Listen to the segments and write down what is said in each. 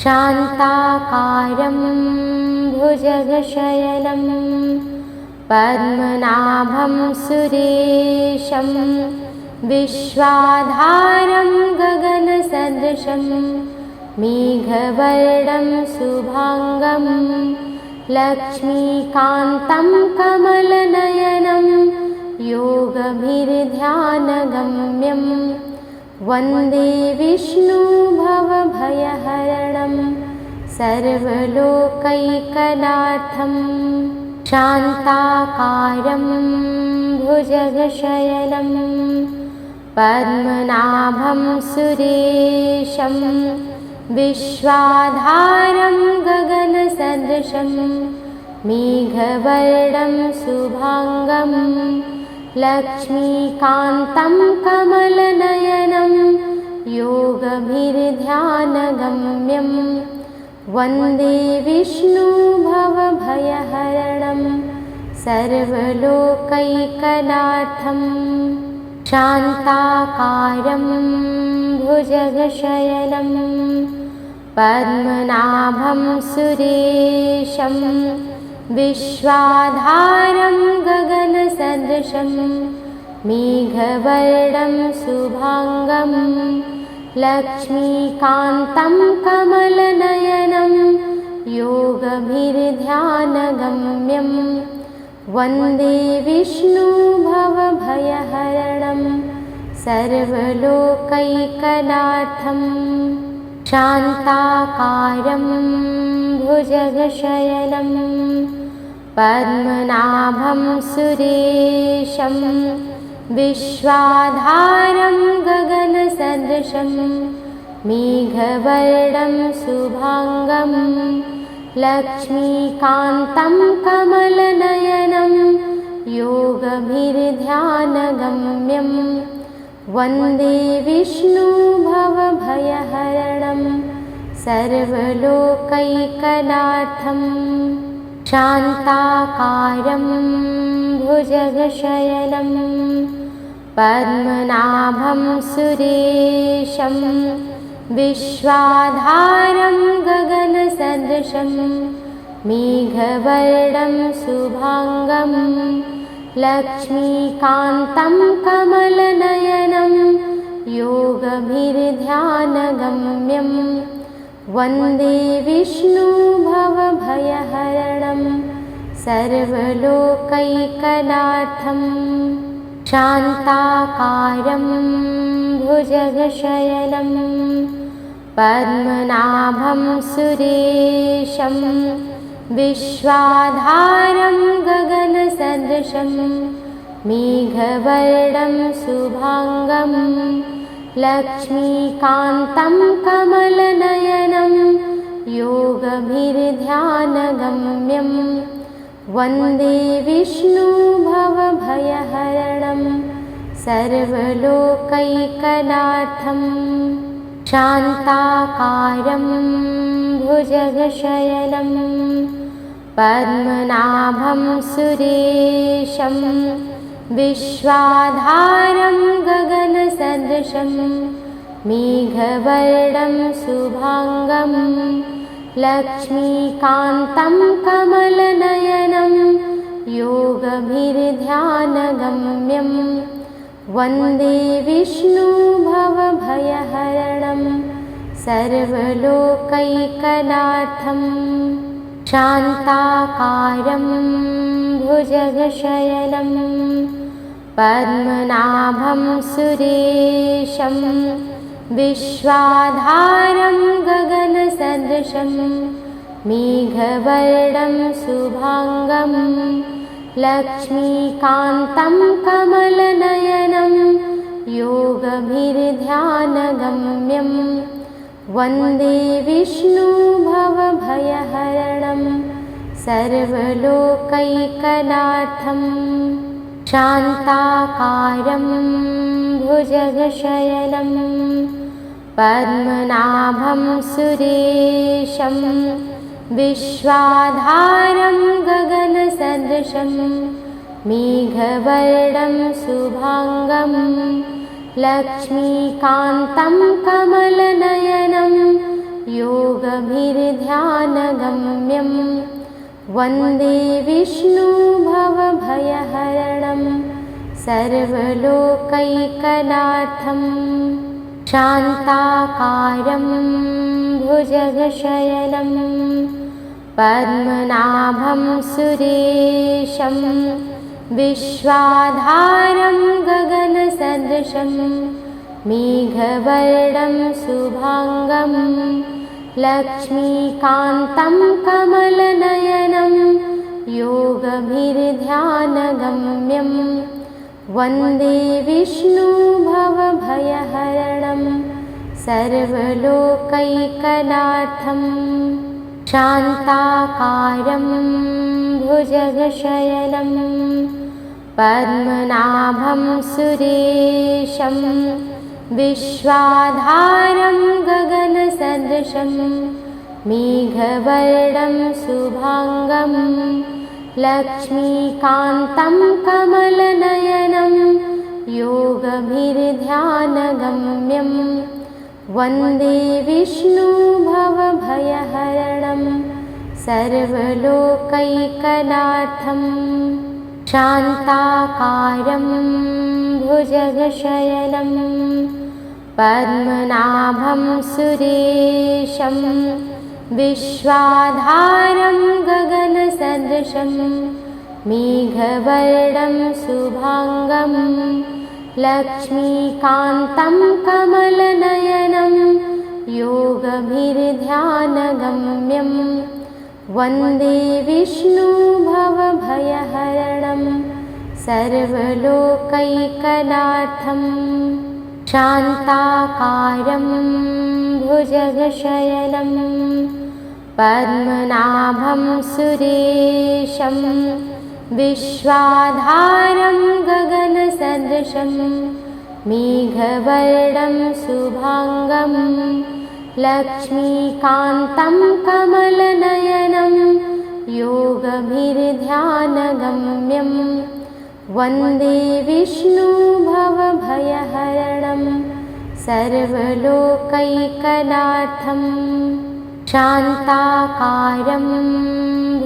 शान्ताकारं भुजगशयनं पद्मनाभं सुरेशं विश्वाधारं गगनसदृशं मेघवर्णं शुभांगं लक्ष्मीकान्तं कमलनयनं योगभिर्ध्यानगम्यं वन्दे विष्णु भवभयहरणं सर्वलोकैकनाथं। शान्ताकारं भुजगशयनं पद्मनाभं सुरेशं विश्वाधारं गगनसदृशं मेघवर्णं शुभांगं लक्ष्मीकान्तं कमलनयनं योगभिर्ध्यानगम्यं वन्दे विष्णु भवभयहरणं सर्वलोकैकनाथं। शान्ताकारं भुजगशयनं पद्मनाभं सुरेशं विश्वाधारं गगनसदृशं मेघवर्णं शुभांगं लक्ष्मीकान्तं कमलनयनं योगभिर्ध्यानगम्यं वन्दे विष्णु भवभयहरणं सर्वलोकैकनाथं। शान्ताकारं भुजगशयनं पद्मनाभं सुरेशं विश्वाधारं गगनसदृशं मेघवर्णं शुभांगं लक्ष्मीकान्तं कमलनयनं योगभिर्ध्यानगम्यं वन्दे विष्णु भवभयहरणं सर्वलोकैकनाथं। शान्ताकारं भुजगशयनं पद्मनाभं सुरेशं विश्वाधारं गगनसदृशं मेघवर्णं शुभांगं लक्ष्मीकान्तं कमलनयनं योगभिर्ध्यानगम्यं वन्दे विष्णु भवभयहरणं सर्वलोकैकनाथं। शान्ताकारं भुजगशयनं पद्मनाभं सुरेशं विश्वाधारं गगनसदृशं मेघवर्णं शुभांगं लक्ष्मीकान्तं कमलनयनं योगभिर्ध्यानगम्यं वन्दे विष्णु भवभयहरणं सर्वलोकैकनाथं। शान्ताकारं भुजगशयनं पद्मनाभं सुरेशं विश्वाधारं गगनसदृशं मेघवर्णं शुभांगं लक्ष्मीकान्तं कमलनयनं योगभिर्ध्यानगम्यं वन्दे विष्णु भवभयहरणं सर्वलोकैकनाथं। शान्ताकारं भुजगशयनं पद्मनाभं सुरेशं विश्वाधारं गगनसदृशं मेघवर्णं शुभांगं लक्ष्मीकान्तं कमलनयनं योगभिर्ध्यानगम्यं वन्दे विष्णु भवभयहरणं सर्वलोकैकनाथं। शान्ताकारं भुजगशयनं पद्मनाभं सुरेशं विश्वाधारं गगनसदृशं मेघवर्णं शुभांगं लक्ष्मीकान्तं कमलनयनं योगभिर्ध्यानगम्यं वन्दे विष्णुभवभयहरणं सर्वलोकैकनाथं शान्ताकारं भुजगशयनं पद्मनाभं सुरेशं विश्वाधारं गगनसदृशं मेघवर्णं शुभाङ्गं लक्ष्मीकान्तं कमलनयनं योगभिर्ध्यानगम्यं वन्दे विष्णुभवभयहरणं सर्वलोकैकनाथं शान्ताकारं भुजगशयनं पद्मनाभं सुरेशं विश्वाधारं गगनसदृशं मेघवर्णं शुभाङ्गं लक्ष्मीकान्तं कमलनयनं योगभिर्ध्यानगम्यं वन्दे विष्णुभवभयहरणं सर्वलोकैकनाथं शान्ताकारं भुजगशयनं पद्मनाभं सुरेशं विश्वाधारं गगनसदृशं मेघवर्णं शुभाङ्गं लक्ष्मीकान्तं कमलनयनं योगभिर्ध्यानगम्यं वन्दे विष्णुभवभयहरणं सर्वलोकैकनाथं शान्ताकारं भुजगशयनं पद्मनाभं सुरेशं विश्वाधारं गगनसदृशं मेघवर्णं शुभाङ्गं लक्ष्मीकान्तं कमलनयनं योगभिर्ध्यानगम्यं वन्दे विष्णुभवभयहरणं सर्वलोकैकनाथं शान्ताकारं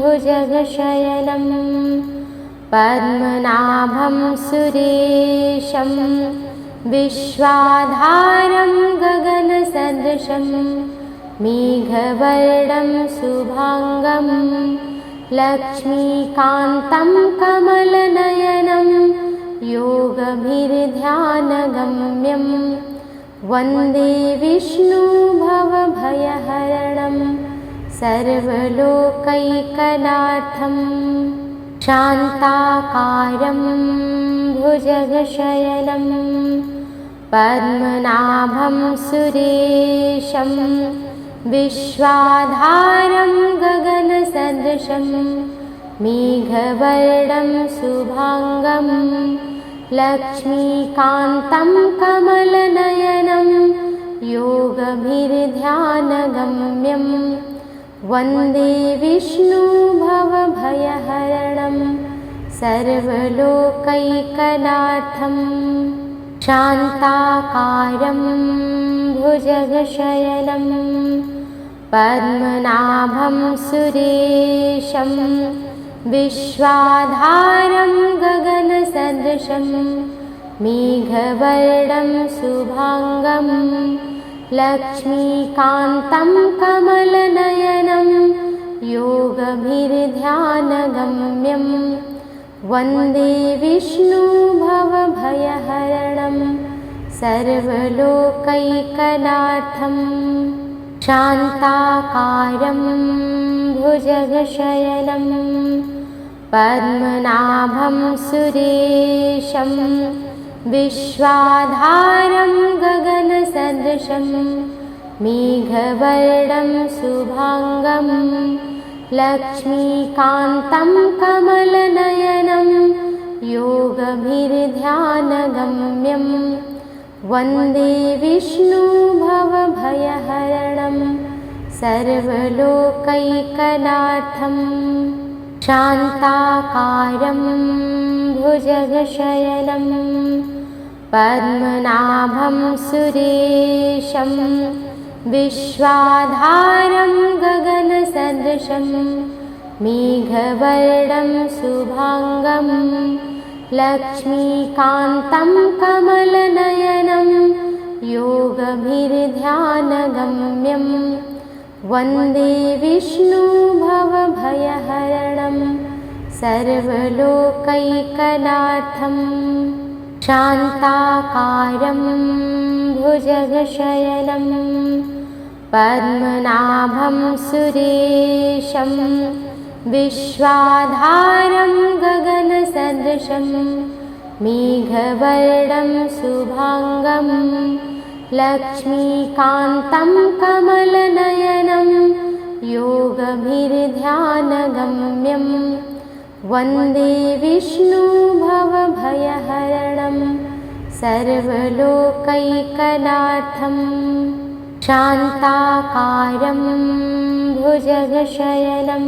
भुजगशयनं पद्मनाभं सुरेशं विश्वाधारं गगनसदृशं मेघवर्णं शुभाङ्गं लक्ष्मीकान्तं कमलनयनं योगभिर्ध्यानगम्यं वन्दे विष्णुभवभयहरणं सर्वलोकैकनाथं शान्ताकारं भुजगशयनं पद्मनाभं सुरेशं विश्वाधारं गगनसदृशं मेघवर्णं शुभाङ्गं लक्ष्मीकान्तं कमलनयनं योगभिर्ध्यानगम्यं वन्दे विष्णुभवभयहरणं सर्वलोकैकनाथं शान्ताकारं भुजगशयनं पद्मनाभं सुरेशं विश्वाधारं गगनसदृशं मेघवर्णं शुभाङ्गं लक्ष्मीकान्तं कमलनयनं योगभिर्ध्यानगम्यं वन्दे विष्णुभवभयहरणं सर्वलोकैकनाथं शान्ताकारं भुजगशयनं पद्मनाभं सुरेशं विश्वाधारं गगनसदृशं मेघवर्णं शुभाङ्गं लक्ष्मीकान्तं कमलनयनं योगभिर्ध्यानगम्यं वन्दे विष्णुभवभयहरणं सर्वलोकैकनाथं शान्ताकारं भुजगशयनं पद्मनाभं सुरेशं विश्वाधारं गगनसदृशं मेघवर्णं शुभांगं लक्ष्मीकान्तं कमलनयनं योगभिर्ध्यानगम्यं वन्दे विष्णुभवभयहरणं सर्वलोकैकनाथं शान्ताकारं भुजगशयनं पद्मनाभं सुरेशं विश्वाधारं गगनसदृशं मेघवर्णं शुभांगं लक्ष्मीकान्तं कमलनयनं योगभिर्ध्यानगम्यं वन्दे विष्णुभवभयहरणं सर्वलोकैकनाथं शान्ताकारं भुजगशयनं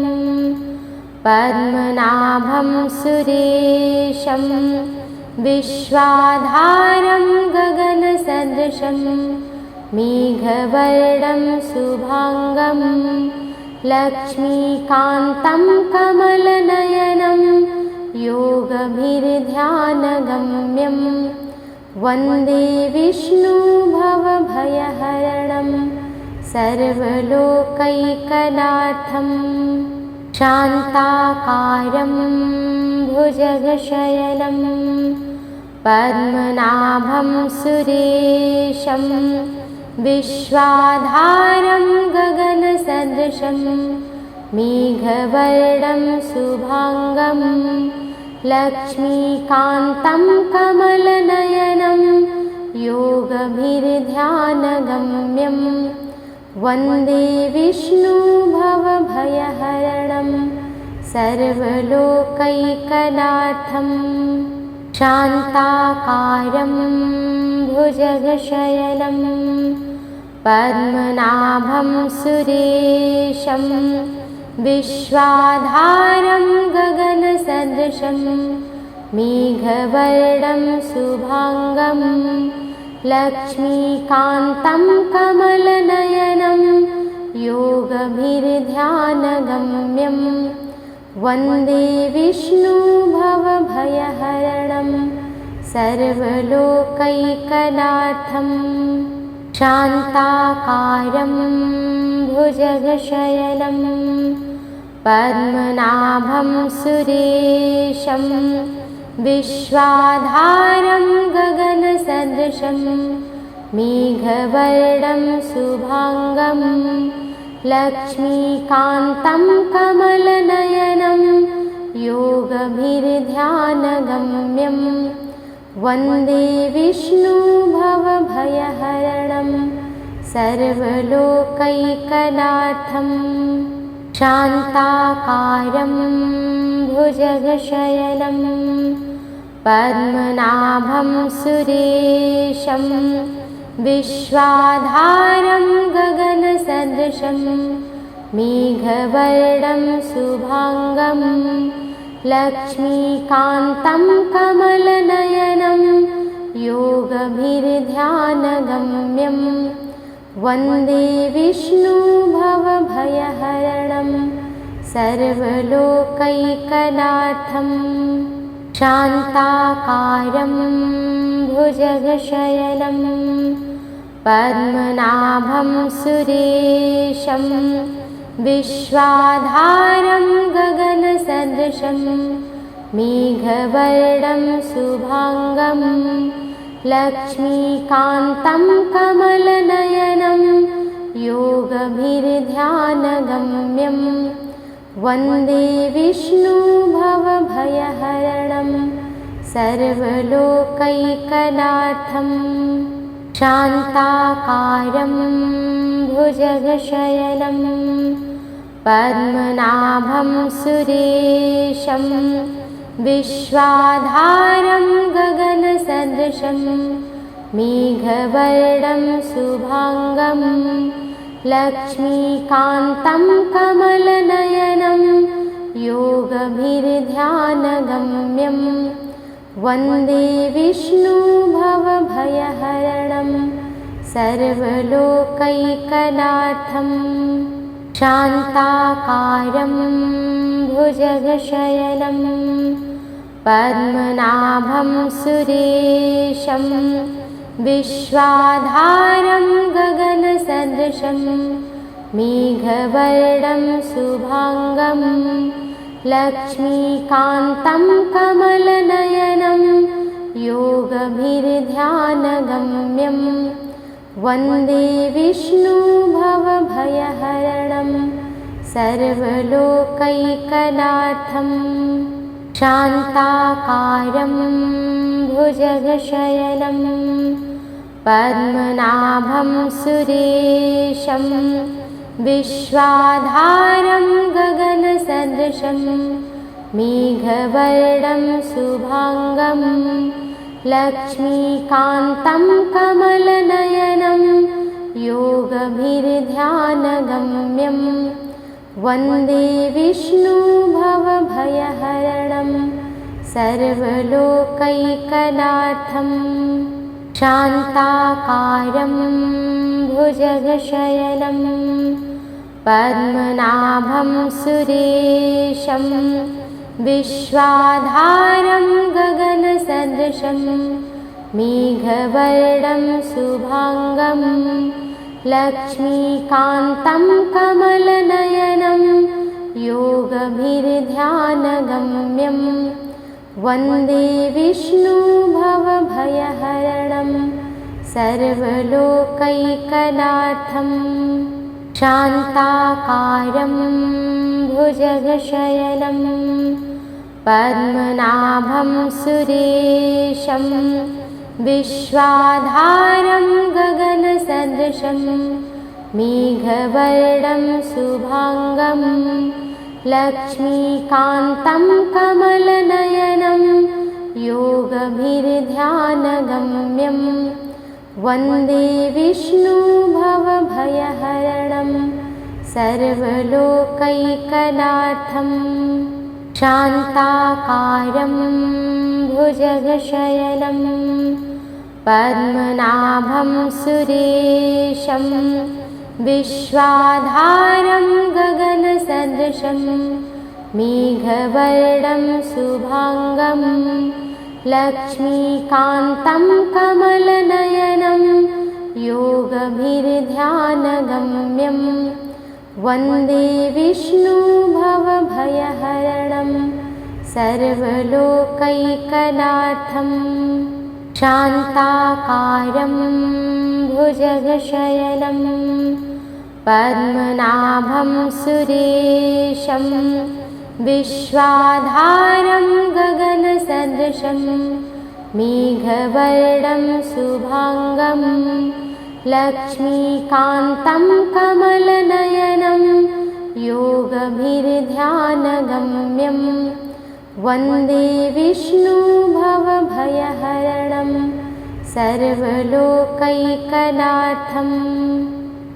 पद्मनाभं सुरेशं विश्वाधारं गगनसदृशं मेघवर्णं शुभांगं लक्ष्मीकान्तं कमलनयनं योगभिर्ध्यानगम्यं वन्दे विष्णुभवभयहरणं सर्वलोकैकनाथं शान्ताकारं भुजगशयनं पद्मनाभं सुरेशं विश्वाधारं गगनसदृशं मेघवर्णं शुभांगं लक्ष्मीकान्तं कमलनयनं योगभिर्ध्यानगम्यं वन्दे विष्णुभवभयहरणं सर्वलोकैकनाथं शान्ताकारं भुजगशयनं पद्मनाभं सुरेशं विश्वाधारं गगनसदृशं मेघवर्णं शुभांगं लक्ष्मीकान्तं कमलनयनं योगभिर्ध्यानगम्यं वन्दे विष्णुभवभयहरणं सर्वलोकैकनाथं शान्ताकारं भुजगशयनं पद्मनाभं सुरेशं विश्वाधारं गगनसदृशं मेघवर्णं शुभांगं लक्ष्मीकान्तं कमलनयनं योगभिर्ध्यानगम्यं वन्दे विष्णुभवभयहरणं सर्वलोकैकनाथं शान्ताकारं भुजगशयनं पद्मनाभं सुरेशं विश्वाधारं गगनसदृशं मेघवर्णं शुभांगं लक्ष्मीकान्तं कमलनयनं योगभिर्ध्यानगम्यं वन्दे विष्णुभवभयहरणं सर्वलोकैकनाथं शान्ताकारं भुजगशयनं पद्मनाभं सुरेशं विश्वाधारं गगनसदृशं मेघवर्णं शुभांगं लक्ष्मीकान्तं कमलनयनं योगभिर्ध्यानगम्यं वन्दे विष्णुभवभयहरणं सर्वलोकैकनाथं शान्ताकारं भुजगशयनं पद्मनाभं सुरेशं विश्वाधारं गगनसदृशं मेघवर्णं शुभांगं लक्ष्मीकान्तं कमलनयनं योगभिर्ध्यानगम्यं वन्दे विष्णुभवभयहरणं सर्वलोकैकनाथं शान्ताकारं भुजगशयनं पद्मनाभं सुरेशं विश्वाधारं गगनसदृशं मेघवर्णं शुभांगं लक्ष्मीकान्तं कमलनयनं योगभिर्ध्यानगम्यं वन्दे विष्णु भवभयहरणं सर्वलोकैकनाथं शान्ताकारं भुजगशयनं पद्मनाभं सुरेशं विश्वाधारं गगनसदृशं मेघवर्णं शुभांगं लक्ष्मीकान्तं कमलनयनं योगभिर्ध्यानगम्यं वन्दे विष्णु भवभयहरणं सर्वलोकैकनाथं शान्ताकारं भुजगशयनं पद्मनाभं सुरेशं विश्वाधारं गगनसदृशं मेघवर्णं शुभांगं लक्ष्मीकान्तं कमलनयनं योगभिर्ध्यानगम्यं वन्दे विष्णु भवभयहरणं सर्वलोकैकनाथं शान्ताकारं भुजगशयनं पद्मनाभं सुरेशं विश्वाधारं गगनसदृशं मेघवर्णं शुभांगं लक्ष्मीकान्तं कमलनयनं योगभिर्ध्यानगम्यं वन्दे विष्णु भवभयहरणं सर्वलोकैकनाथं शान्ताकारं भुजगशयनं पद्मनाभं सुरेशं विश्वाधारं गगनसदृशं मेघवर्णं शुभांगं लक्ष्मीकान्तं कमलनयनं योगभिर्ध्यानगम्यं वन्दे विष्णु भवभयहरणं सर्वलोकैकनाथं शान्ताकारं भुजगशयनं पद्मनाभं सुरेशं विश्वाधारं गगनसदृशं मेघवर्णं शुभांगं लक्ष्मीकान्तं कमलनयनं योगभिर्ध्यानगम्यं वन्दे विष्णु भवभयहरणं सर्वलोकैकनाथं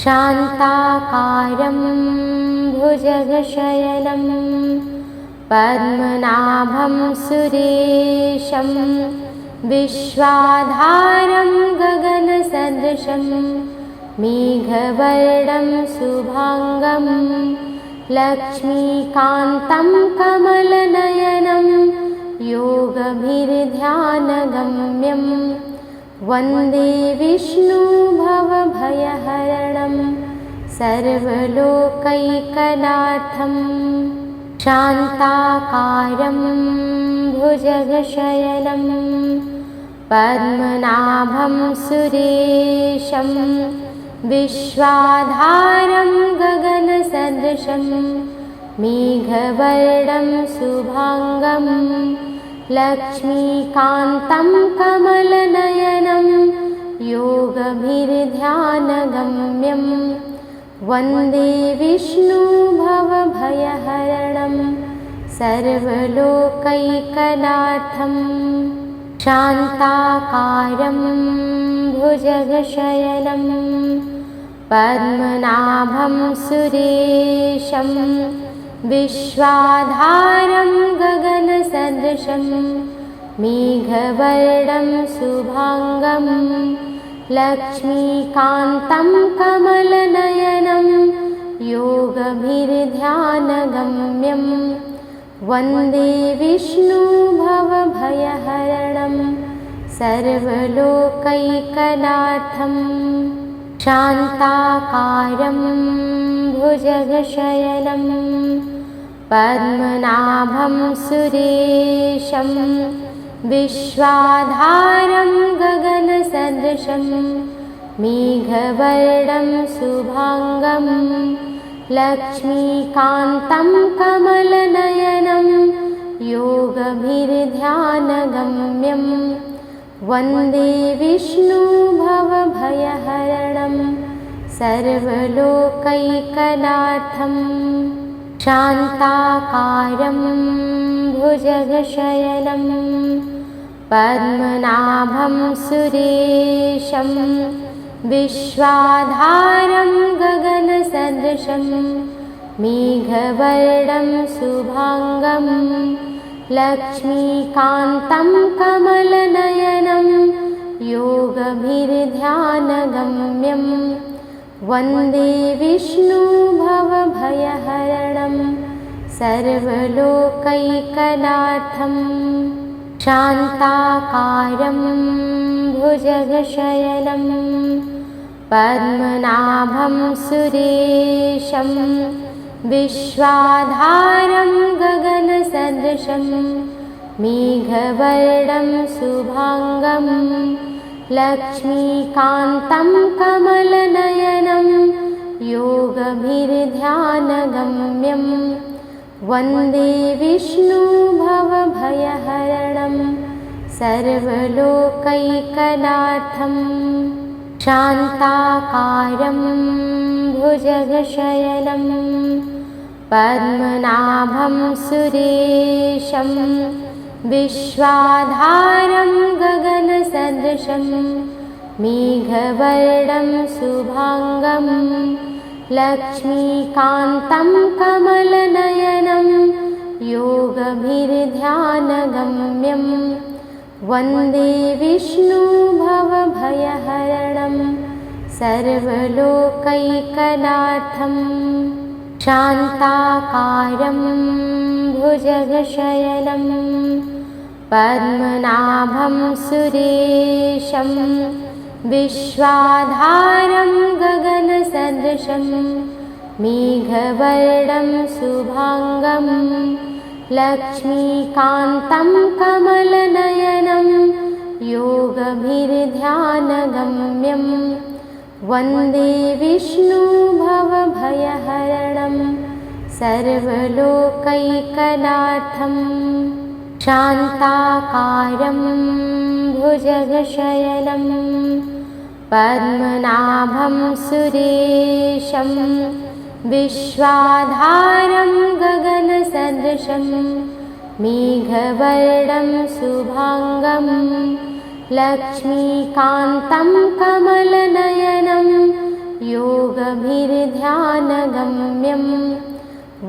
शान्ताकारं भुजगशयनं पद्मनाभं सुरेशं विश्वाधारं गगनसदृशं मेघवर्णं शुभांगं लक्ष्मीकान्तं कमलनयनं योगभिर्ध्यानगम्यं वन्दे विष्णु भवभयहरणं सर्वलोकैकनाथं शान्ताकारं भुजगशयनं पद्मनाभं सुरेशं विश्वाधारं गगनसदृशं मेघवर्णं शुभांगं लक्ष्मीकान्तं कमलनयनं योगभिर्ध्यानगम्यं वन्दे विष्णु भवभयहरणं सर्वलोकैकनाथं शान्ताकारं भुजगशयनं पद्मनाभं सुरेशं विश्वाधारं गगनसदृशं मेघवर्णं शुभांगं लक्ष्मीकान्तं कमलनयनं योगभिर्ध्यानगम्यं वन्दे विष्णु भवभयहरणं सर्वलोकैकनाथं शान्ताकारं भुजगशयनं पद्मनाभं सुरेशं विश्वाधारं गगनसदृशं मेघवर्णं शुभाङ्गं लक्ष्मीकान्तं कमलनयनं योगभिर्ध्यानगम्यं वन्दे विष्णु भवभयहरणं सर्वलोकैकनाथं शान्ताकारं भुजगशयनं पद्मनाभं सुरेशं विश्वाधारं गगनसदृशं मेघवर्णं शुभाङ्गं लक्ष्मीकान्तं कमलनयनं योगभिर्ध्यानगम्यं वन्दे विष्णु भवभयहरणं सर्वलोकैकनाथं शान्ताकारं भुजगशयनं पद्मनाभं सुरेशं विश्वाधारं गगनसदृशं मेघवर्णं शुभाङ्गं लक्ष्मीकान्तं कमलनयनं योगभिर्ध्यानगम्यं वन्दे विष्णु भवभयहरणं सर्वलोकैकनाथं शान्ताकारं भुजगशयनं पद्मनाभं सुरेशं विश्वाधारं गगनसदृशं मेघवर्णं शुभाङ्गं लक्ष्मीकान्तं कमलनयनं योगभिर्ध्यानगम्यं वन्दे विष्णु भवभयहरणं सर्वलोकैकनाथं शान्ताकारं भुजगशयनं पद्मनाभं सुरेशं विश्वाधारं गगनसदृशं मेघवर्णं शुभाङ्गं लक्ष्मीकान्तं कमलनयनं योगभिर्ध्यानगम्यं वन्दे विष्णु भवभयहरणं सर्वलोकैकनाथं शान्ताकारं भुजगशयनं पद्मनाभं सुरेशं विश्वाधारं गगनसदृशं मेघवर्णं शुभाङ्गं लक्ष्मीकान्तं कमलनयनं योगभिर्ध्यानगम्यं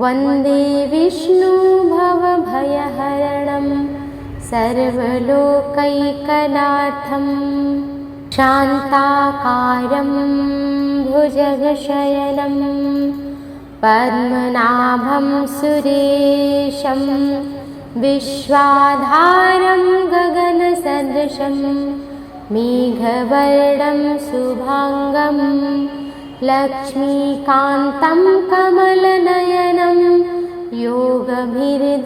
वन्दे विष्णु भवभयहरणं सर्वलोकैकनाथं शान्ताकारं भुजगशयनं पद्मनाभं सुरेशं विश्वाधारं गगनसदृशं मेघवर्णं शुभाङ्गं लक्ष्मीकान्तं कमलनयनं योगभिर्ध्यानगम्यं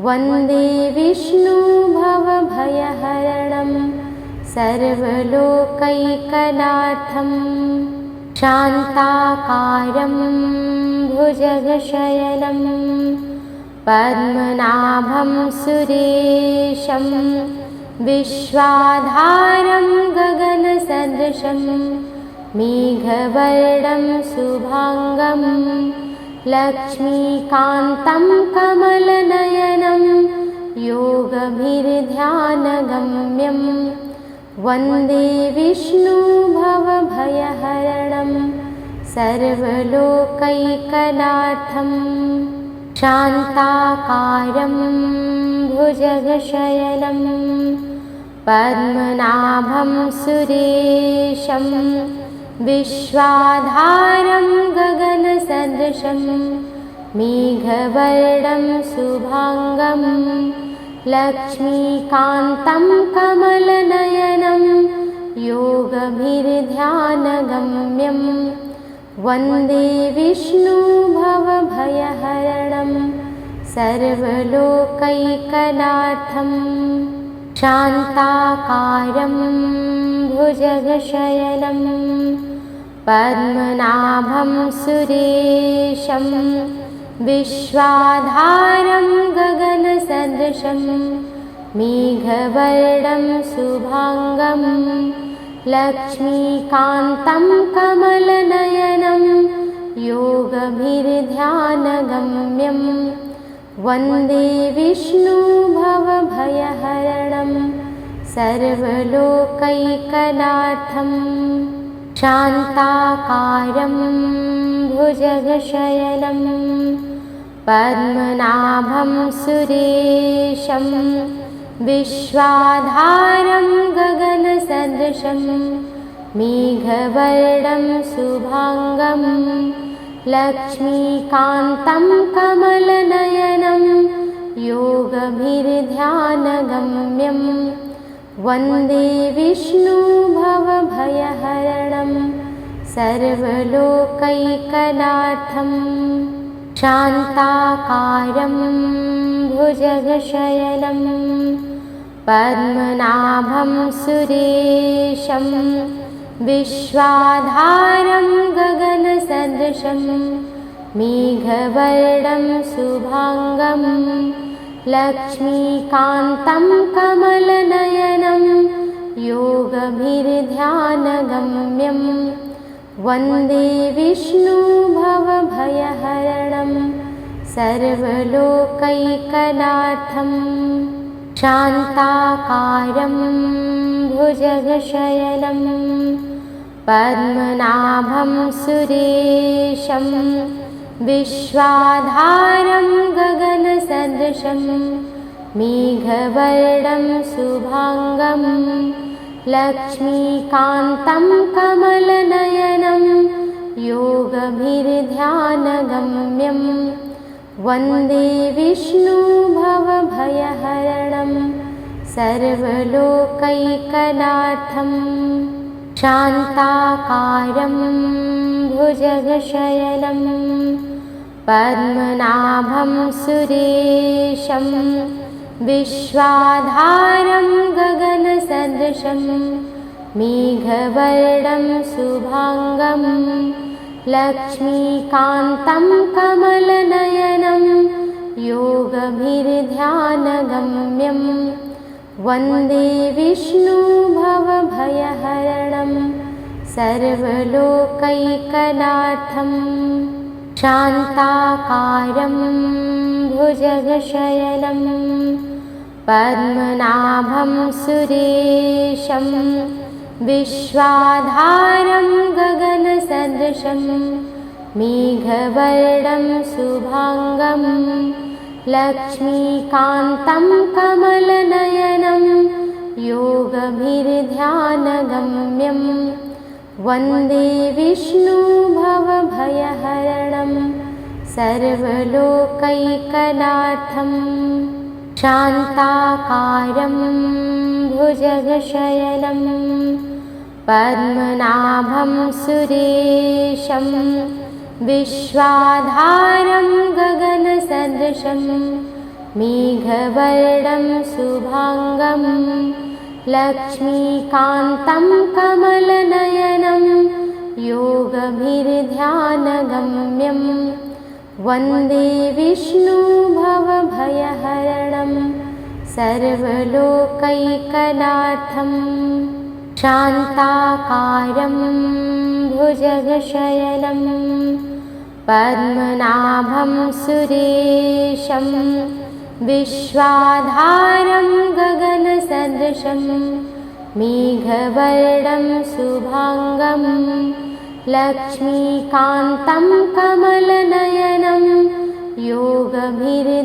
वन्दे विष्णु भवभयहरणं सर्वलोकैकनाथं शान्ताकारं भुजगशयनं पद्मनाभं सुरेशं विश्वाधारं गगनसदृशं मेघवर्णं शुभाङ्गं लक्ष्मीकान्तं कमलनयनं योगभिर्ध्यानगम्यं वन्दे विष्णु भवभयहरणं सर्वलोकैकनाथं शान्ताकारं भुजगशयनं पद्मनाभं सुरेशं विश्वाधारं गगनसदृशं मेघवर्णं शुभांगं लक्ष्मीकान्तं कमलनयनं योगभिर्ध्यानगम्यं वन्दे विष्णु भवभयहरणं सर्वलोकैकनाथम् शान्ताकारं भुजगशयनं पद्मनाभं सुरेशं विश्वाधारं गगनसदृशं मेघवर्णं शुभांगं लक्ष्मीकान्तं कमलनयनं योगभिर्ध्यानगम्यं वन्दे विष्णु भवभयहरणं सर्वलोकैकनाथं शान्ताकारं भुजगशयनं पद्मनाभं सुरेशं विश्वाधारं गगनसदृशं मेघवर्णं शुभांगं लक्ष्मीकान्तं कमलनयनं योगभिर्ध्यानगम्यं वन्दे विष्णु भवभयहरणं सर्वलोकैकनाथं शान्ताकारं भुजगशयनं पद्मनाभं सुरेशं विश्वाधारं गगनसदृशं मेघवर्णं शुभांगं लक्ष्मीकान्तं कमलनयनं योगभिर्ध्यानगम्यं वन्दे विष्णु भवभयहरणं सर्वलोकैकनाथं शान्ताकारं भुजगशयनं पद्मनाभं सुरेशं विश्वाधारं गगनसदृशं मेघवर्णं शुभांगं लक्ष्मीकान्तं कमलनयनं योगभिर्ध्यानगम्यं वन्दे विष्णु भवभयहरणं सर्वलोकैकनाथं शान्ताकारं भुजगशयनं पद्मनाभं सुरेशं विश्वाधारं गगनसदृशं मेघवर्णं शुभांगं लक्ष्मीकान्तं कमलनयनं योगभिर्ध्यानगम्यं वन्दे विष्णु भवभयहरणं सर्वलोकैकनाथं शान्ताकारं भुजगशयनं पद्मनाभं सुरेशं विश्वाधारं गगनसदृशं मेघवर्णं शुभांगं लक्ष्मीकान्तं कमलनयनं योगभिर्ध्यानगम्यं वन्दे विष्णु भवभयहरणं सर्वलोकैकनाथं शान्ताकारं भुजगशयनं पद्मनाभं सुरेशं विश्वाधारं गगनसदृशं मेघवर्णं शुभांगं लक्ष्मीकान्तं कमलनयनं योगभिर्ध्यानगम्यं वन्दे विष्णु भवभयहरणं सर्वलोकैकनाथं शान्ताकारं भुजगशयनं पद्मनाभं सुरेशं विश्वाधारं गगनसदृशं मेघवर्णं शुभांगं लक्ष्मीकान्तं कमलनयनं योगभिर्ध्यानगम्यं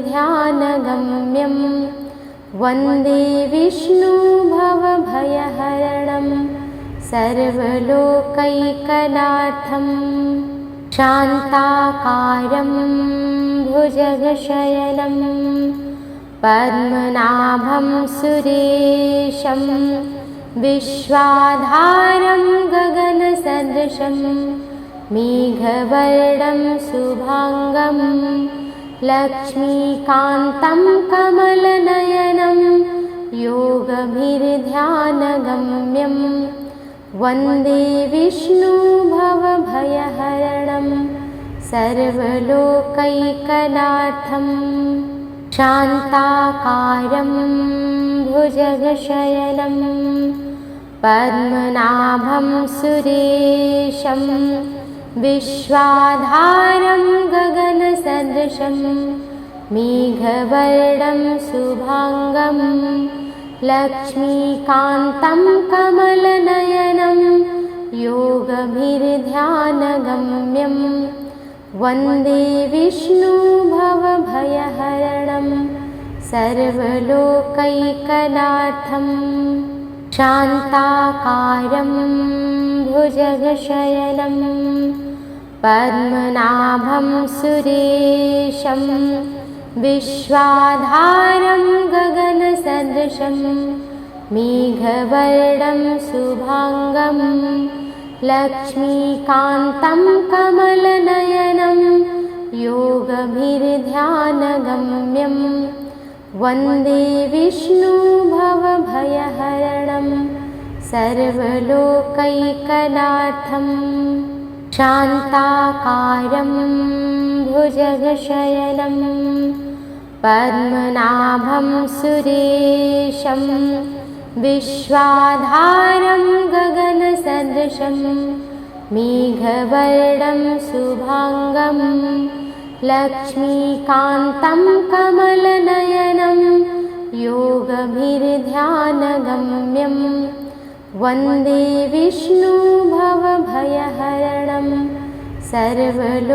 वन्दे विष्णु भवभयहरणं सर्वलोकैकनाथं शान्ताकारं भुजगशयनं पद्मनाभं सुरेशं विश्वाधारं गगनसदृशं मेघवर्णं शुभाङ्गं लक्ष्मीकान्तं कमलनयनं योगभिर्ध्यानगम्यं वन्दे विष्णु भवभयहरणं सर्वलोकैकनाथं शान्ताकारं भुजगशयनं पद्मनाभं सुरेशं विश्वाधारं गगनसदृशं मेघवर्णं शुभाङ्गं लक्ष्मीकान्तं कमलनयनं योगभिर्ध्यानगम्यं वन्दे विष्णु भवभयहरणं सर्वलोकैकनाथं शान्ताकारं भुजगशयनं पद्मनाभं सुरेशं विश्वाधारं गगनसदृशं मेघवर्णं शुभाङ्गं लक्ष्मीकान्तं कमलनयनं योगभिर्ध्यानगम्यं वन्दे विष्णु भवभयहरणं सर्वलोकैकनाथं शान्ताकारं भुजगशयनं पद्मनाभं सुरेशं विश्वाधारं गगनसदृशं मेघवर्णं शुभाङ्गं लक्ष्मीकान्तं कमलनयनं योगभिर्ध्यानगम्यं वन्दे विष्णु भवभयहरणं सर्वलोकैकनाथं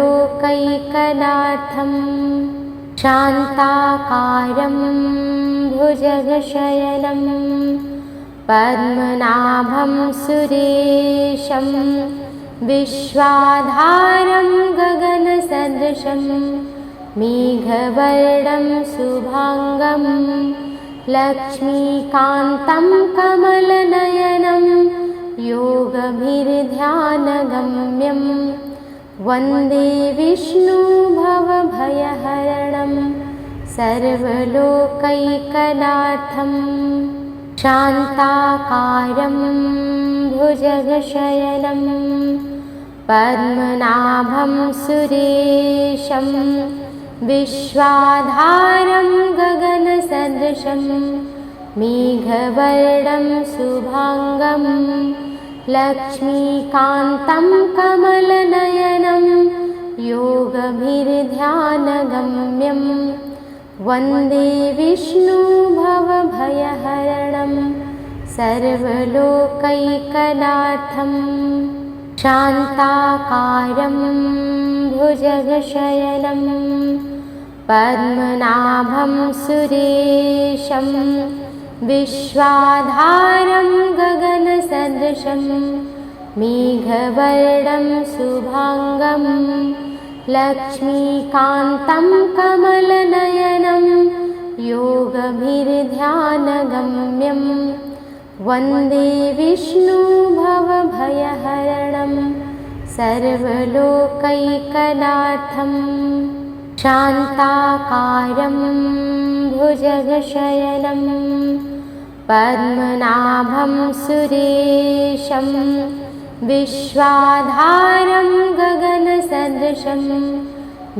शान्ताकारं भुजगशयनं पद्मनाभं सुरेशं विश्वाधारं गगनसदृशं मेघवर्णं शुभाङ्गं लक्ष्मीकान्तं कमलनयनं योगभिर्ध्यानगम्यं वन्दे विष्णु भवभयहरणं सर्वलोकैकनाथं शान्ताकारं भुजगशयनं पद्मनाभं सुरेशं विश्वाधारं गगनसदृशं मेघवर्णं शुभाङ्गं लक्ष्मीकान्तं कमलनयनं योगभिर्ध्यानगम्यं वन्दे विष्णु भवभयहरणं सर्वलोकैकनाथं शान्ताकारं भुजगशयनं पद्मनाभं सुरेशं विश्वाधारं गगनसदृशं मेघवर्णं शुभाङ्गं लक्ष्मीकान्तं कमलनयनं योगभिर्ध्यानगम्यं वन्दे विष्णु भवभयहरणं सर्वलोकैकनाथं शान्ताकारं भुजगशयनं पद्मनाभं सुरेशं विश्वाधारं गगनसदृशं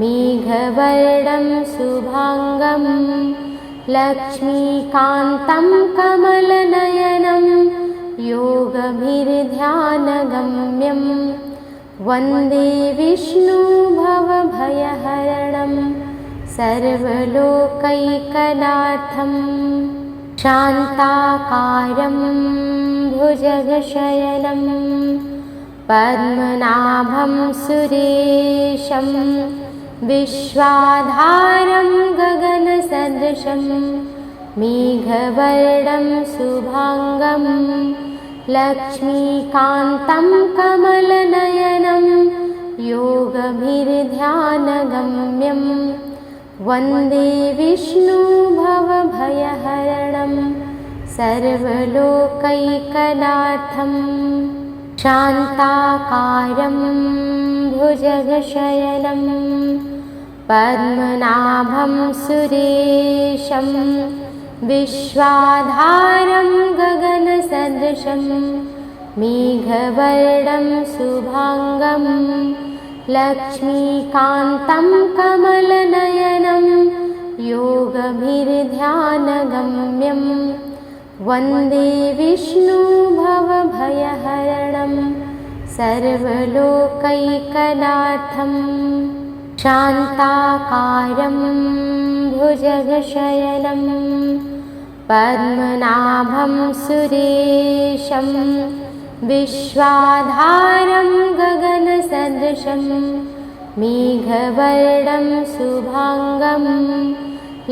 मेघवर्णं शुभाङ्गं लक्ष्मीकान्तं कमलनयनं योगभिर्ध्यानगम्यं वन्दे विष्णु भवभयहरणं सर्वलोकैकनाथं शान्ताकारं भुजगशयनं पद्मनाभं सुरेशं विश्वाधारं गगनसदृशं मेघवर्णं शुभाङ्गं लक्ष्मीकान्तं कमलनयनं योगभिर्ध्यानगम्यं वन्दे विष्णु भवभयहरणं सर्वलोकैकनाथं शान्ताकारं भुजगशयनं पद्मनाभं सुरेशं विश्वाधारं गगनसदृशं मेघवर्णं शुभाङ्गं लक्ष्मीकान्तं कमलनयनं योगभिर्ध्यानगम्यं वन्दे विष्णु भवभयहरणं सर्वलोकैकनाथं शान्ताकारं भुजगशयनं पद्मनाभं सुरेशं विश्वाधारं गगनसदृशं मेघवर्णं शुभाङ्गं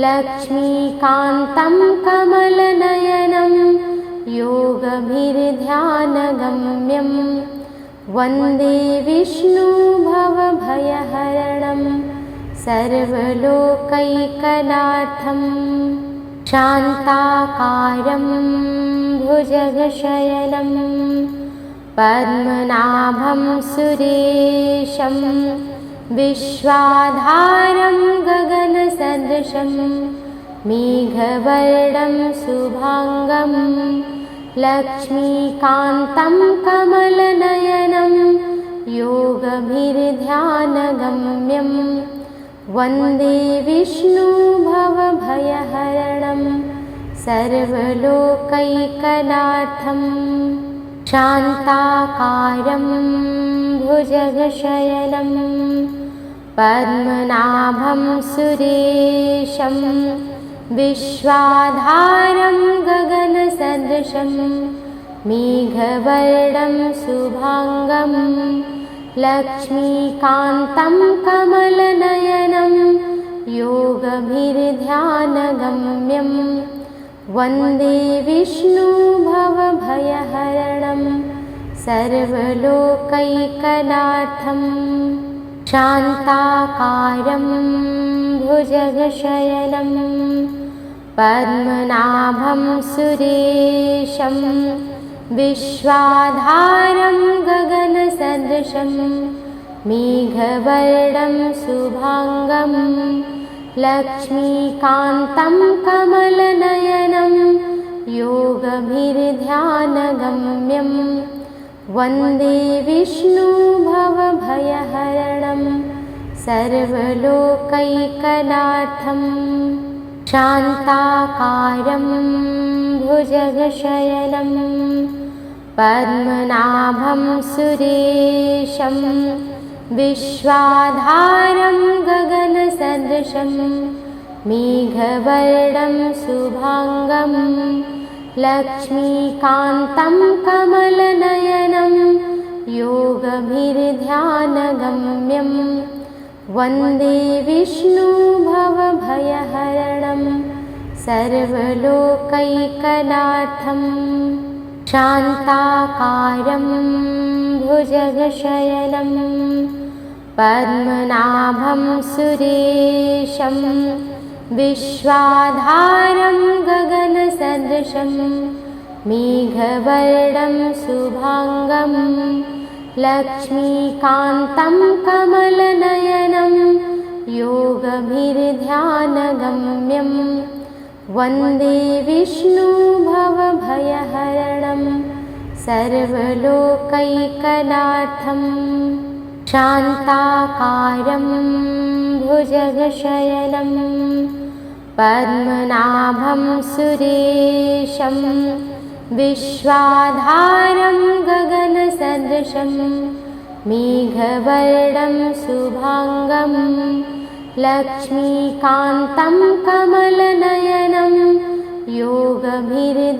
लक्ष्मीकान्तं कमलनयनं योगभिर्ध्यानगम्यं वन्दे विष्णु भवभयहरणं सर्वलोकैकनाथं शान्ताकारं भुजगशयनं पद्मनाभं सुरेशं विश्वाधारं गगनसदृशं मेघवर्णं शुभाङ्गं लक्ष्मीकान्तं कमलनयनं योगभिर्ध्यानगम्यं वन्दे विष्णु भवभयहरणं सर्वलोकैकनाथं शान्ताकारं भुजगशयनं पद्मनाभं सुरेशं विश्वाधारं गगनसदृशं मेघवर्णं शुभाङ्गं लक्ष्मीकान्तं कमलनयनं योगभिर्ध्यानगम्यं वन्दे विष्णु भवभयहरणं सर्वलोकैकनाथं शान्ताकारं भुजगशयनं पद्मनाभं सुरेशं विश्वाधारं गगनसदृशं मेघवर्णं शुभाङ्गं लक्ष्मीकान्तं कमलनयनं योगभिर्ध्यानगम्यं वन्दे विष्णु भवभयहरणं सर्वलोकैकनाथं शान्ताकारं भुजगशयनं पद्मनाभं सुरेशं विश्वाधारं गगनसदृशं मेघवर्णं शुभाङ्गं लक्ष्मीकान्तं कमलनयनं योगभिर्ध्यानगम्यं वन्दे विष्णु भवभयहरणं सर्वलोकैकनाथं शान्ताकारं भुजगशयनं पद्मनाभं सुरेशं विश्वाधारं गगनसदृशं मेघवर्णं शुभाङ्गं लक्ष्मीकान्तं कमलनयनं योगभिर्ध्यानगम्यं वन्दे विष्णु भवभयहरणं सर्वलोकैकनाथं शान्ताकारं भुजगशयनं पद्मनाभं सुरेशं विश्वाधारं गगनसदृशं मेघवर्णं शुभाङ्गं लक्ष्मीकान्तं कमलनयनं योगभिर्ध्यानगम्यं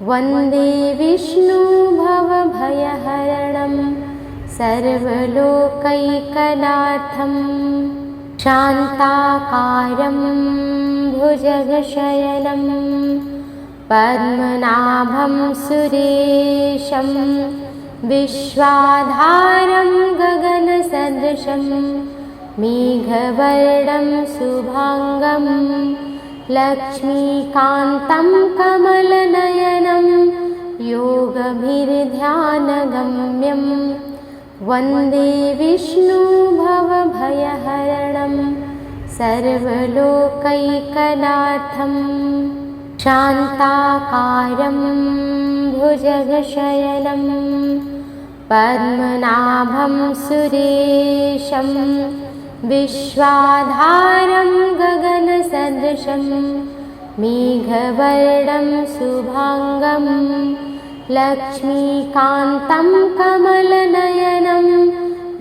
वन्दे विष्णु भवभयहरणं सर्वलोकैकनाथं शान्ताकारं भुजगशयनं पद्मनाभं सुरेशं विश्वाधारं गगनसदृशं मेघवर्णं शुभाङ्गं लक्ष्मीकान्तं कमलनयनं योगभिर्ध्यानगम्यं वन्दे विष्णुभवभयहरणं सर्वलोकैकनाथं शान्ताकारं भुजगशयनं पद्मनाभं सुरेशं विश्वाधारं गगनसदृशं मेघवर्णं शुभाङ्गं लक्ष्मीकान्तं कमलनयनं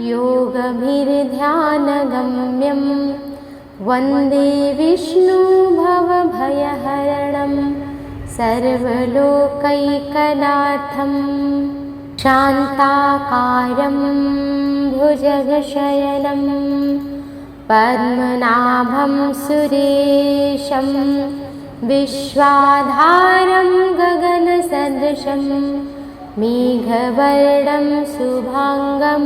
योगभिर्ध्यानगम्यं वन्दे विष्णुभवभयहरणं सर्वलोकैकनाथं शान्ताकारं भुजगशयनं पद्मनाभं सुरेशं विश्वाधारं गगनसदृशं मेघवर्णं शुभाङ्गं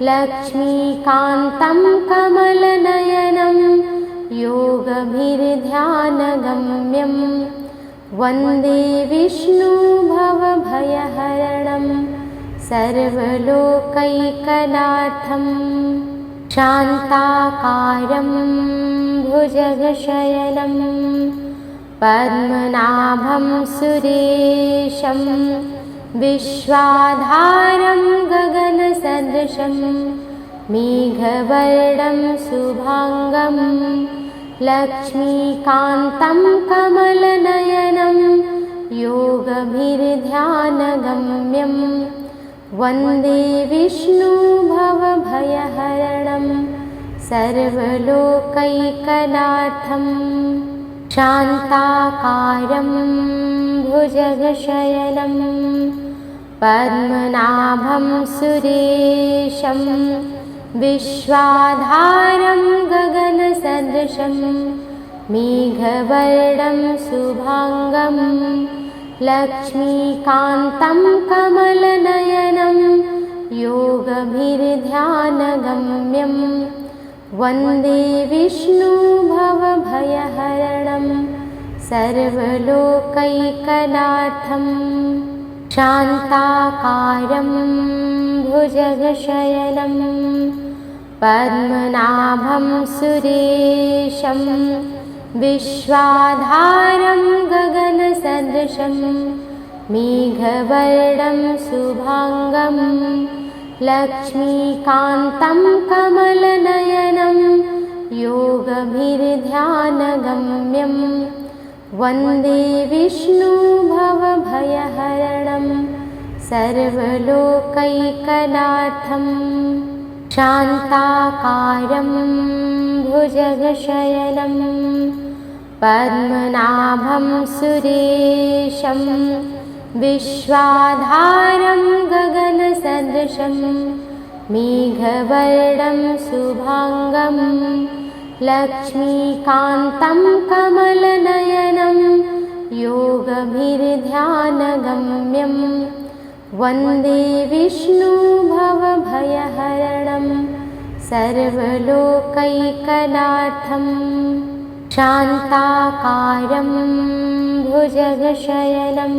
लक्ष्मीकान्तं कमलनयनं योगभिर्ध्यानगम्यं वन्दे विष्णुभवभयहरणं सर्वलोकैकनाथं शान्ताकारं भुजगशयनं पद्मनाभं सुरेशं विश्वाधारं गगनसदृशं मेघवर्णं शुभाङ्गं लक्ष्मीकान्तं कमलनयनं योगभिर्ध्यानगम्यं वन्दे विष्णुभवभयहरणं सर्वलोकैकनाथं शान्ताकारं भुजगशयनं पद्मनाभं सुरेशं विश्वाधारं गगनसदृशं मेघवर्णं शुभाङ्गं लक्ष्मीकान्तं कमलनयनं योगभिर्ध्यानगम्यं वन्दे विष्णुभवभयहरणं सर्वलोकैकनाथं शान्ताकारं भुजगशयनं पद्मनाभं सुरेशं विश्वाधारं गगनसदृशं मेघवर्णं शुभाङ्गं लक्ष्मीकान्तं कमलनयनं योगभिर्ध्यानगम्यं वन्दे विष्णुभवभयहरणं सर्वलोकैकनाथं शान्ताकारं भुजगशयनं पद्मनाभं सुरेशं विश्वाधारं गगनसदृशं मेघवर्णं शुभाङ्गं लक्ष्मीकान्तं कमलनयनं योगभिर्ध्यानगम्यं वन्दे विष्णुभवभयहरणं सर्वलोकैकनाथं शान्ताकारं भुजगशयनं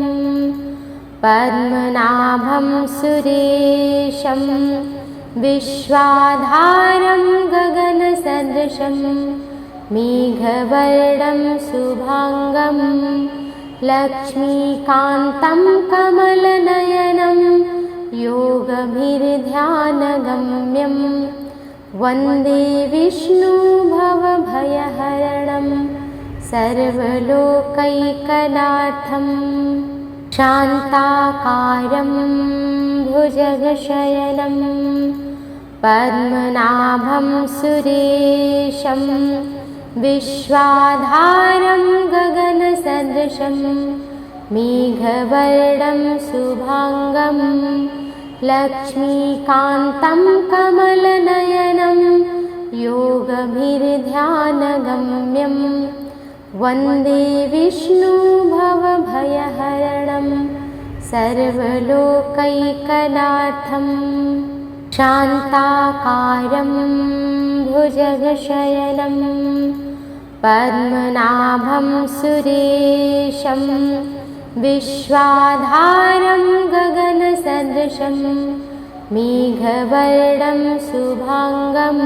पद्मनाभं सुरेशं विश्वाधारं गगनसदृशं मेघवर्णं शुभाङ्गं लक्ष्मीकान्तं कमलनयनं योगभिर्ध्यानगम्यं वन्दे विष्णुभवभयहरणं सर्वलोकैकनाथं शान्ताकारं भुजगशयनं पद्मनाभं सुरेशं विश्वाधारं गगनसदृशं मेघवर्णं शुभाङ्गं लक्ष्मीकान्तं कमलनयनं योगभिर्ध्यानगम्यं वन्दे विष्णुभवभयहरणं सर्वलोकैकनाथं शान्ताकारं भुजगशयनं पद्मनाभं सुरेशं विश्वाधारं गगनसदृशं मेघवर्णं शुभाङ्गं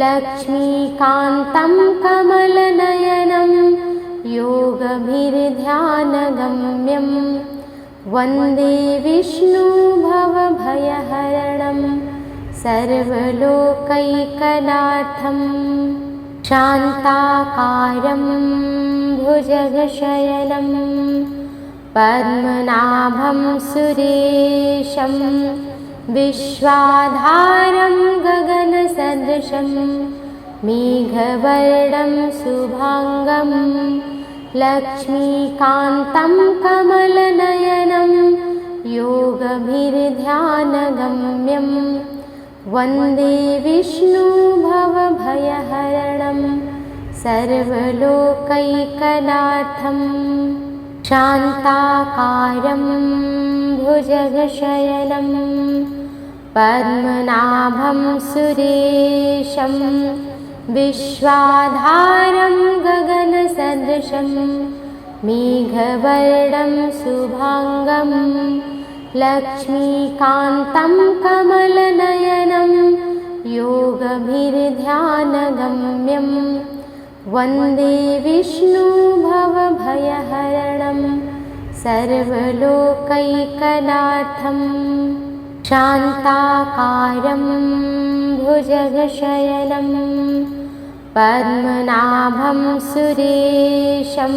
लक्ष्मीकान्तं कमलनयनं योगभिर्ध्यानगम्यं वन्दे विष्णुभवभयहरणं सर्वलोकैकनाथं शान्ताकारं भुजगशयनं पद्मनाभं सुरेशं विश्वाधारं गगनसदृशं मेघवर्णं शुभाङ्गं लक्ष्मीकान्तं कमलनयनं योगभिर्ध्यानगम्यं वन्दे विष्णुभवभयहरणं सर्वलोकैकनाथं शान्ताकारं भुजगशयनं पद्मनाभं सुरेशं विश्वाधारं गगनसदृशं मेघवर्णं शुभाङ्गं लक्ष्मीकान्तं कमलनयनं योगभिर्ध्यानगम्यं वन्दे विष्णुभवभयहरणं सर्वलोकैकनाथं शान्ताकारं भुजगशयनं पद्मनाभं सुरेशं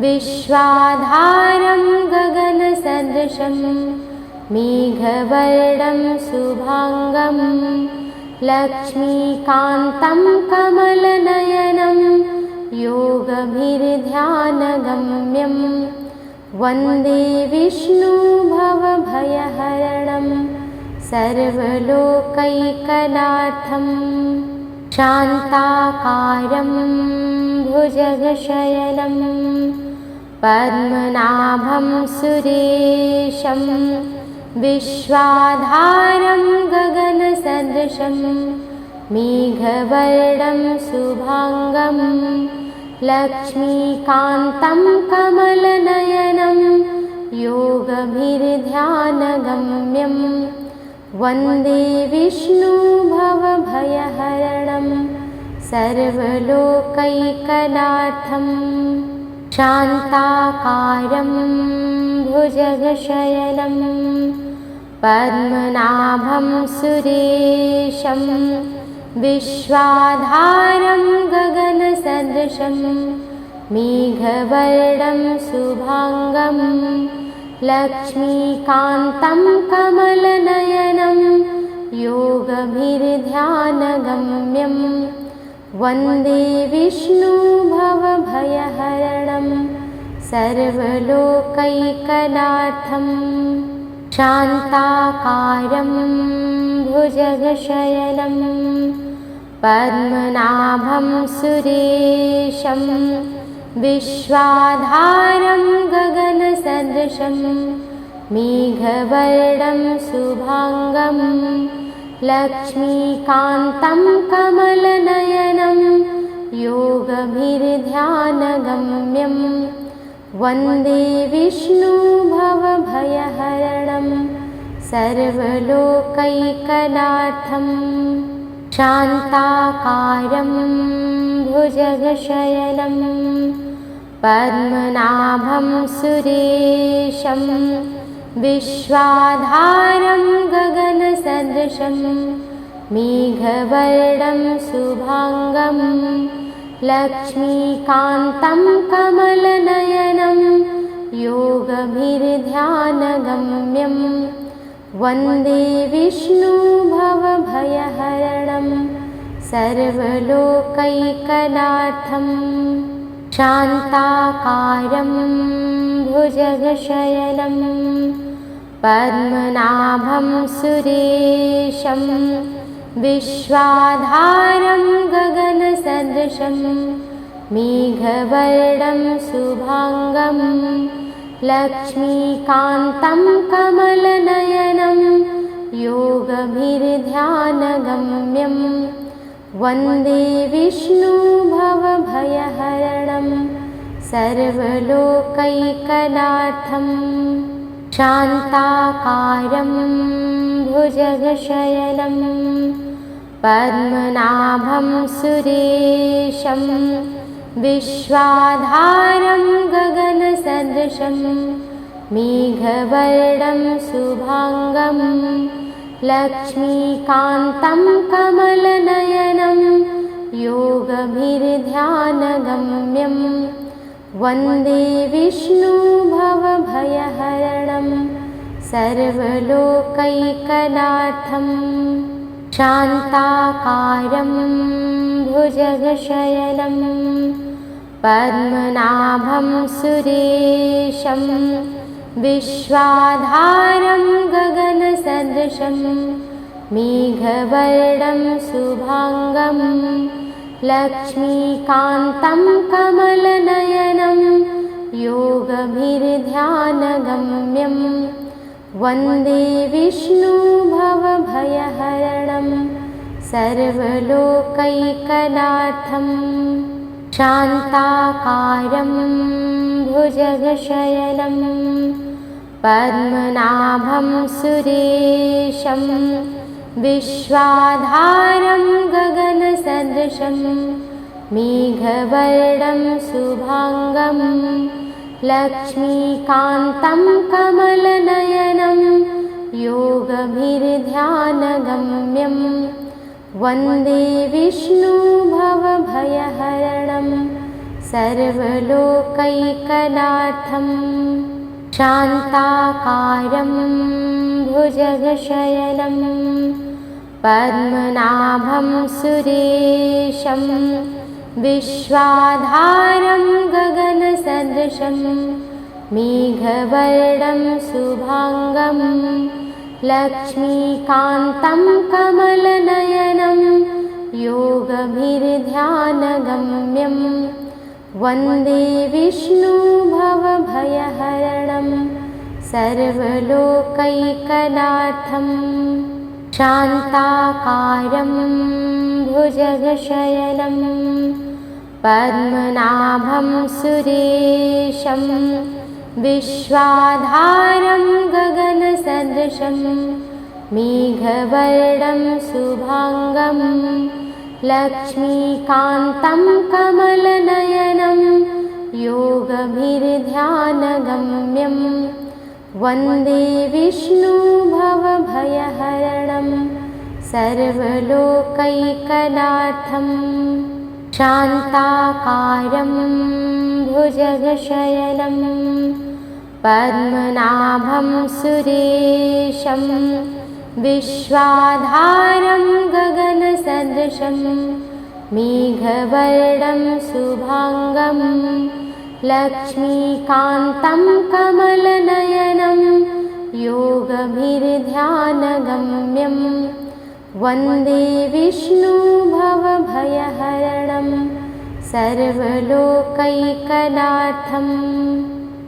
विश्वाधारं गगनसदृशं मेघवर्णं शुभाङ्गं लक्ष्मीकान्तं कमलनयनं योगभिर्ध्यानगम्यं वन्दे विष्णुभवभयहरणं सर्वलोकैकनाथं शान्ताकारं भुजगशयनं पद्मनाभं सुरेशं विश्वाधारं गगनसदृशं मेघवर्णं शुभाङ्गं लक्ष्मीकान्तं कमलनयनं योगभिर्ध्यानगम्यं वन्दे विष्णुभवभयहरणं सर्वलोकैकनाथं शान्ताकारं भुजगशयनं पद्मनाभं सुरेशं विश्वाधारं गगनसदृशं मेघवर्णं शुभाङ्गं लक्ष्मीकान्तं कमलनयनं योगभिर्ध्यानगम्यं वन्दे विष्णुभवभयहरणं सर्वलोकैकनाथं शान्ताकारं भुजगशयनं पद्मनाभं सुरेशं विश्वाधारं गगनसदृशं मेघवर्णं शुभाङ्गं लक्ष्मीकान्तं कमलनयनं योगभिर्ध्यानगम्यं वन्दे विष्णुभवभयहरणं सर्वलोकैकनाथं शान्ताकारं भुजगशयनं पद्मनाभं सुरेशं विश्वाधारं गगनसदृशं मेघवर्णं शुभाङ्गं लक्ष्मीकान्तं कमलनयनं योगभिर्ध्यानगम्यं वन्दे विष्णुभवभयहरणं सर्वलोकैकनाथं शान्ताकारं भुजगशयनं पद्मनाभं सुरेशं विश्वाधारं गगनसदृशं मेघवर्णं शुभांगं लक्ष्मीकान्तं कमलनयनं योगभिर्ध्यानगम्यं वन्दे विष्णुभवभयहरणं सर्वलोकैकनाथं शान्ताकारं भुजगशयनं पद्मनाभं सुरेशं विश्वाधारं गगनसदृशं मेघवर्णं शुभांगं लक्ष्मीकान्तं कमलनयनं योगभिर्ध्यानगम्यं वन्दे विष्णुभवभयहरणं सर्वलोकैकनाथं शान्ताकारं भुजगशयनं पद्मनाभं सुरेशं विश्वाधारं गगनसदृशं मेघवर्णं शुभांगं लक्ष्मीकान्तं कमलनयनं योगभिर्ध्यानगम्यं वन्दे विष्णुभवभयहरणं सर्वलोकैकनाथं शान्ताकारं भुजगशयनं पद्मनाभं सुरेशं विश्वाधारं गगनसदृशं मेघवर्णं शुभांगं लक्ष्मीकान्तं कमलनयनं योगभिर्ध्यानगम्यं वन्दे विष्णुभवभयहरणं सर्वलोकैकनाथं शान्ताकारं भुजगशयनं पद्मनाभं सुरेशं विश्वाधारं गगनसदृशं मेघवर्णं शुभांगं लक्ष्मीकान्तं कमलनयनं योगभिर्ध्यानगम्यं वन्दे विष्णुभवभयहरणं सर्वलोकैकनाथं शान्ताकारं भुजगशयनं पद्मनाभं सुरेशं विश्वाधारं गगनसदृशं मेघवर्णं शुभांगं लक्ष्मीकान्तं कमलनयनं योगभिर्ध्यानगम्यं वन्दे विष्णुभवभयहरणं सर्वलोकैकनाथं शान्ताकारं भुजगशयनं पद्मनाभं सुरेशं विश्वाधारं गगनसदृशं मेघवर्णं शुभांगं लक्ष्मीकान्तं कमलनयनं योगभिर्ध्यानगम्यं वन्दे विष्णुभवभयहरणं सर्वलोकैकनाथं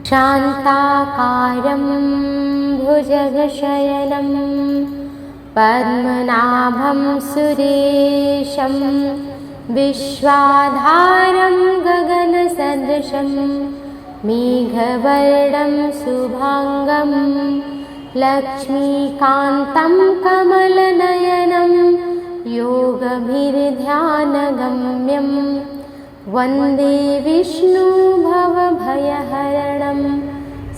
शान्ताकारं भुजगशयनं पद्मनाभं सुरेशं विश्वाधारं गगनसदृशं मेघवर्णं शुभांगं लक्ष्मीकान्तं कमलनयनं योगभिर्ध्यानगम्यं वन्दे विष्णुभवभयहरणं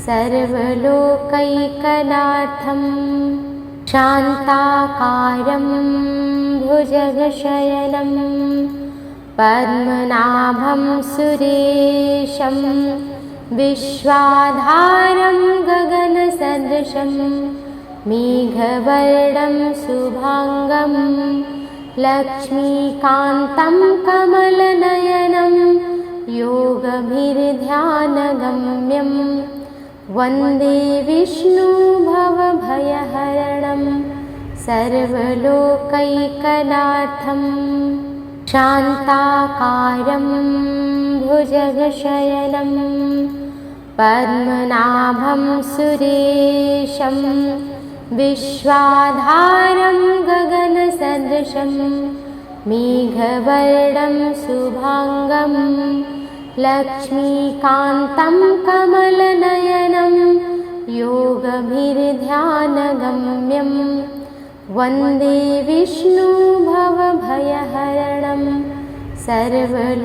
सर्वलोकैकनाथं शान्ताकारं भुजगशयनं पद्मनाभं सुरेशं विश्वाधारं गगनसदृशं मेघवर्णं शुभांगं लक्ष्मीकान्तं कमलनयनं योगभिर्ध्यानगम्यं वन्दे विष्णुभवभयहरणं सर्वलोकैकनाथं शान्ताकारं भुजगशयनं पद्मनाभं सुरेशं विश्वाधारं गगनसदृशं मेघवर्णं शुभांगं लक्ष्मीकान्तं कमलनयनं योगभिर्ध्यानगम्यं वन्दे विष्णुभवभयहरणं सर्वलोकैकनाथं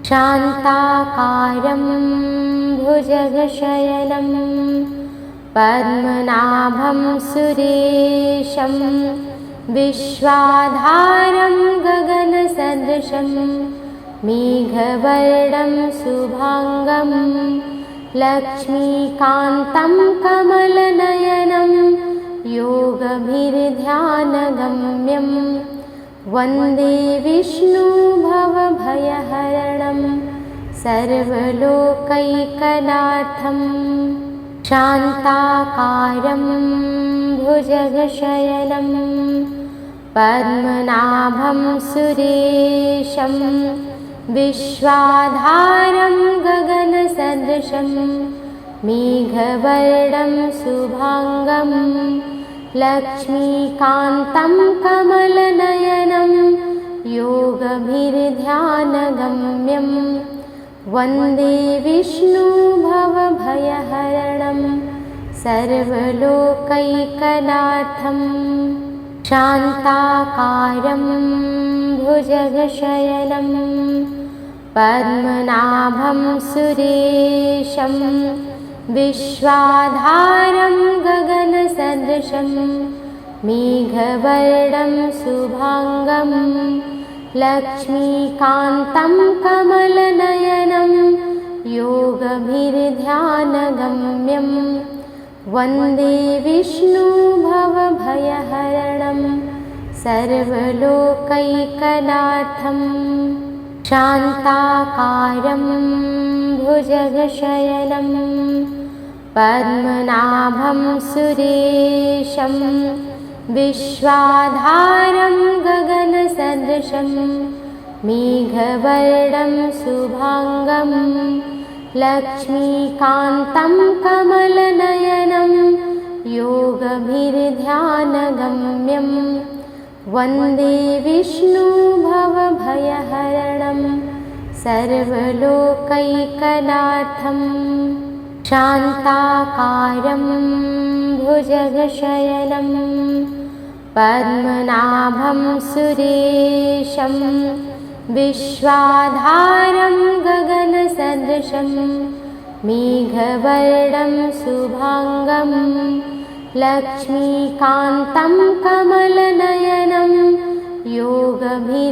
शान्ताकारं भुजगशयनं पद्मनाभं सुरेशं विश्वाधारं गगनसदृशं मेघवर्णं शुभांगं लक्ष्मीकान्तं कमलनयनं योगभिर्ध्यानगम्यं वन्दे विष्णुभवभयहरणं सर्वलोकैकनाथं शान्ताकारं भुजगशयनं पद्मनाभं सुरेशं विश्वाधारं गगनसदृशं मेघवर्णं शुभांगं लक्ष्मीकान्तं कमलनयनं योगभिर्ध्यानगम्यं वन्दे विष्णुभवभयहरणं सर्वलोकैकनाथं शान्ताकारं भुजगशयनं पद्मनाभं सुरेशं विश्वाधारं गगनसदृशं मेघवर्णं शुभांगं लक्ष्मीकान्तं कमलनयनं योगभिर्ध्यानगम्यं वन्दे विष्णुभवभयहरणं सर्वलोकैकनाथं शान्ताकारं भुजगशयनं पद्मनाभं सुरेशं विश्वाधारं गगनसदृशं मेघवर्णं शुभांगं लक्ष्मीकान्तं कमलनयनं योगभिर्ध्यानगम्यं वन्दे विष्णुभवभयहरणं सर्वलोकैकनाथं शान्ताकारं भुजगशयनं पद्मनाभं सुरेशं विश्वाधारं गगनसदृशं मेघवर्णं शुभांगं लक्ष्मीकान्तं कमलनयनं योगभिर्ध्यानगम्यं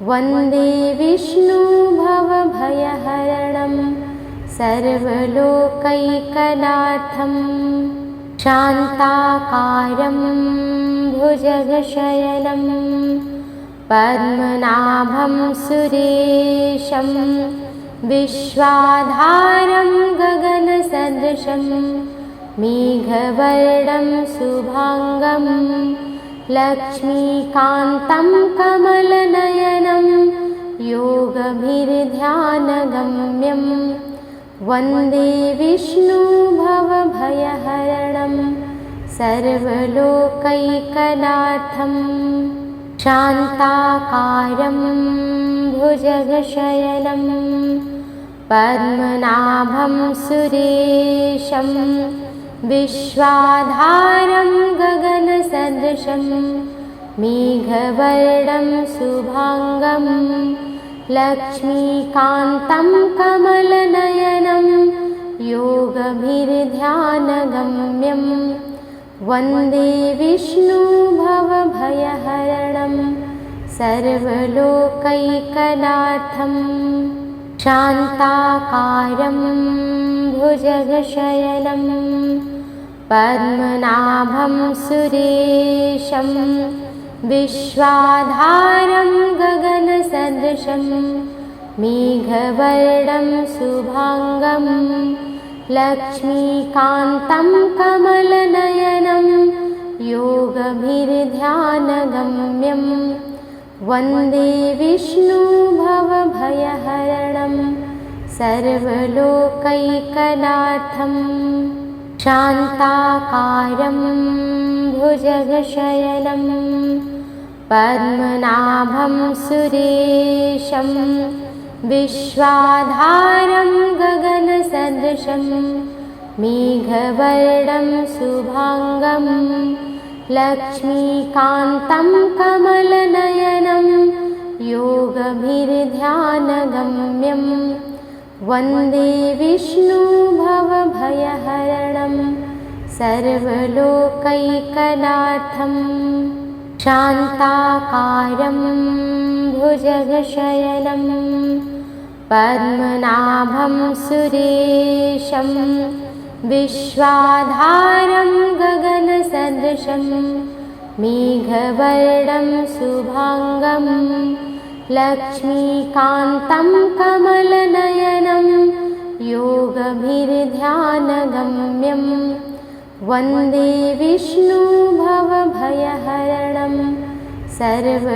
वन्दे विष्णुभवभयहरणं सर्वलोकैकनाथं शान्ताकारं भुजगशयनं पद्मनाभं सुरेशं विश्वाधारं गगनसदृशं मेघवर्णं शुभांगं लक्ष्मीकान्तं कमलनयनं योगभिर्ध्यानगम्यं वन्दे विष्णुभवभयहरणं सर्वलोकैकनाथं शान्ताकारं भुजगशयनं पद्मनाभं सुरेशं विश्वाधारं गगनसदृशं मेघवर्णं शुभांगं लक्ष्मीकान्तं कमलनयनं योगभिर्ध्यानगम्यं वन्दे विष्णुभवभयहरणं सर्वलोकैकनाथं शान्ताकारं भुजगशयनं पद्मनाभं सुरेशं विश्वाधारं गगनसदृशं मेघवर्णं शुभांगं लक्ष्मीकान्तं कमलनयनं योगभिर्ध्यानगम्यं वन्दे विष्णु भवभयहरणं सर्वलोकैकनाथं शान्ताकारं भुजगशयनं पद्मनाभं सुरेशं विश्वाधारं गगनसदृशं मेघवर्णं शुभाङ्गं लक्ष्मीकान्तं कमलनयनं योगभिर्ध्यानगम्यं वन्दे विष्णु भवभयहरणं सर्वलोकैकनाथं शान्ताकारं भुजगशयनं पद्मनाभं सुरेशं विश्वाधारं गगनसदृशं मेघवर्णं शुभाङ्गं लक्ष्मीकान्तं कमलनयनं योगभिर्ध्यानगम्यं वन्दे विष्णु भवभयहरणं सर्वलोकैकनाथं। शान्ताकारं भुजगशयनं पद्मनाभं सुरेशं विश्वाधारं गगनसदृशं मेघवर्णं शुभाङ्गं लक्ष्मीकान्तं कमलनयनं योगभिर्ध्यानगम्यं वन्दे विष्णु भवभयहरणं सर्वलोकैकनाथम्।